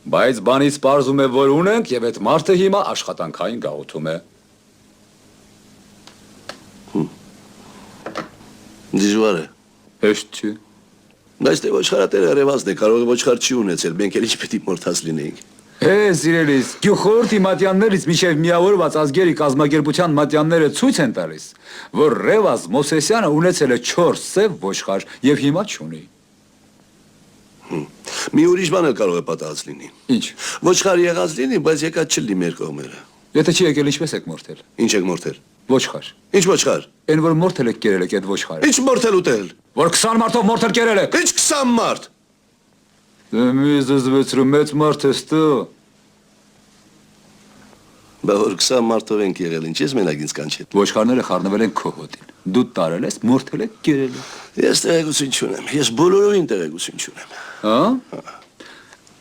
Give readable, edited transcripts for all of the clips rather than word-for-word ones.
Բայց բանից պարզում է, որ ունենք եւ այդ մարդը հիմա աշխատանքային գաղութում է։ Դժվար է։ Հեշտ չի։ Բայց դե ոչխարատերը ռևազն է, կարող է ոչխար չի ունեցել, մենք էլ ինչ պետք է մորթած լինեինք։ Սիրելիս, գյուխորտի մատյաններից մինչև միավորված ազգերի կազմակերպության մատյանները ցույց են տալիս, որ Ռևազ Մովսեսյանը ունեցել է 4 սև ոչխար եւ հիմա չունի։ Մի ուրիշ բան էլ կարող է պատահած լինի։ Ինչ։ Ոչխար եղած լինի, բայց եկած չլինի մեր կողմերը։ Եթե չի եկել, ինչպես եք մորթել։ Ինչ եք մորթել։ Ոչխար։ Ինչ ոչխար։ Այն որ մորթել եք կերել եք այդ ոչխարը։ Ինչ մորթել ուտել։ Որ 20 մարդով մորթել կերել եք։ Ինչ 20 մարդ։ Դե մի զզվեցրու մեծ մարդ ես դու։ Բա որ 20 մարդով ենք եղել, ինչ ես մենակ ինձ կանչել։ Ոչխարները խառնվել են քո հոտին։ Դու տարել ես, մորթել եք կերել եք։ Ես տեղեկություն չունեմ, ես բոլորովին տեղեկություն չունեմ։ Հա։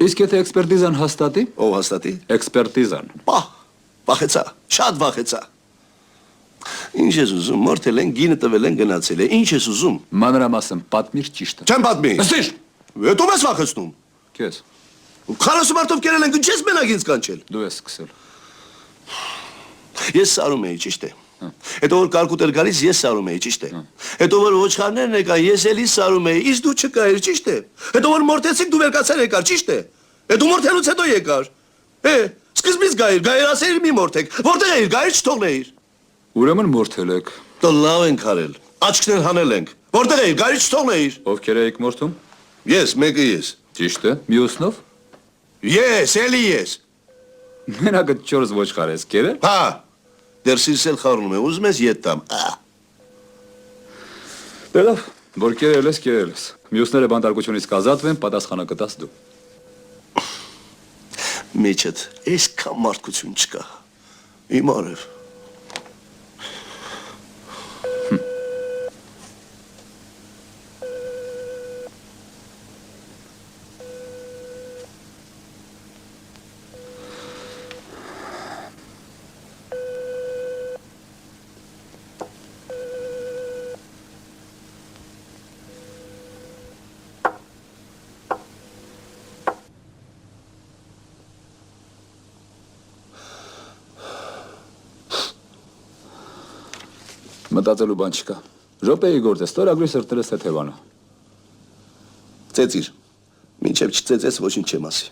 Իսկ եթե էքսպերտիզան հաստատի։ Ով հաստատի։ Էքսպերտիզան։ Պահ, վախեցա, շատ վախեցա։ Ինչ ես ուզում, մորթել են, գինը տվել են, գնացել է, ինչ ես ուզում։ Մանրամասն պատմիր ճիշտը։ Չեմ պատմի։ Նստիր։ Դու ես վախեցնում։ Քեզ։ 40 մարդով կերել են, ինչպես մենակ ինձ կանչել։ Դու ես սկսել։ Ես սարում էի, ճիշտ է։ Հետո որ կարկուտ էր գալիս, ես սարում էի, ճիշտ է։ Հետո որ ոչխարներն եկան, ես էլի սարում էի, իսկ դու չկայիր, ճիշտ է։ Հետո որ մորթեցիք, դու վերկացար եկար, ճիշտ է։ Հետո մորթելուց հետո եկար։ Սկզբից գայր ասեիր մի մորթեք։ Որտեղ էիր, գայր չթողնեիր։ Ուրեմն մորթել եք։ Դե լավ ենք արել։ Աչքներ հանել ենք։ Որտեղ էիր, գայր չթողնեիր։ Ովքեր եք մորթում։ Ես, մեկը ես։ Ճիշտ է։ Մյուսնով։ Ես, էլի ես։ Մենակ 4 ոչխար ես կերել։ Հա։ Դեռ սիրսել խառնում է, ուզում ես ետ տամ։ Դե լավ, որ կերել ես։ Մյուսները բանտարկությունից կազատվեն, պատասխանը կտաս դու։ Մեջդ, այսքան մարդկություն չկա։ Իմ արև։ Մտածելու բան չկա։ Րոպեի գործ է, ստորագրի սրտերը Սեթևանը։ Ծեծիր։ Մինչև չծեծես ոչինչ չեմ ասի։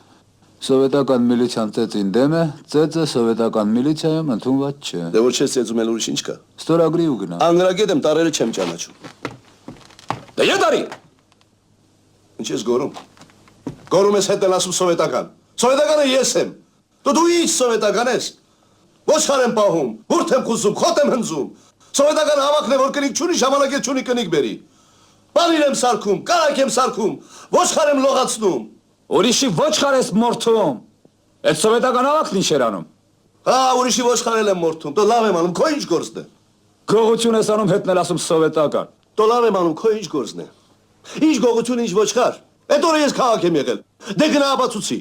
Սովետական միլիցիան ծեծին դեմ է, ծեծը սովետական միլիցիայում ընդունված չէ։ Դե որ չես ծեծում էլ ուրիշ ինչ կա։ Ստորագրի ու գնա։ Անգրագետ եմ, տարերը չեմ ճանաչում։ Դե յետարի։ Ինչ ես գորում։ Գորում ես հետ են ասում սովետական։ Սովետականը ես եմ։ Դու ինչ սովետական ես։ Ոչխար եմ պահում, բուրդ եմ խուսում, խոտ եմ հնձում։ Սովետական հավաքն է, որ կնիկ չունի, ժամանակ էլ չունի կնիկ բերի։ Բանիր եմ սարքում, կարակ եմ սարքում, ոչխար եմ լողացնում։ Ուրիշի ոչխար ես մորթում։ Այդ սովետական հավաքն ինչ էր անում։ Հա, ուրիշի ոչխարել եմ մորթում, դու լավ եմ անում, քո ինչ գործն է։ Գողություն ես անում, հետն էլ ասում սովետական։ Դու լավ եմ անում, քո ինչ գործն է։ Ինչ գողություն, ինչ ոչխար։ Այդ օրը ես քաղաք եմ եղել։ Դե գնա ապացուցի։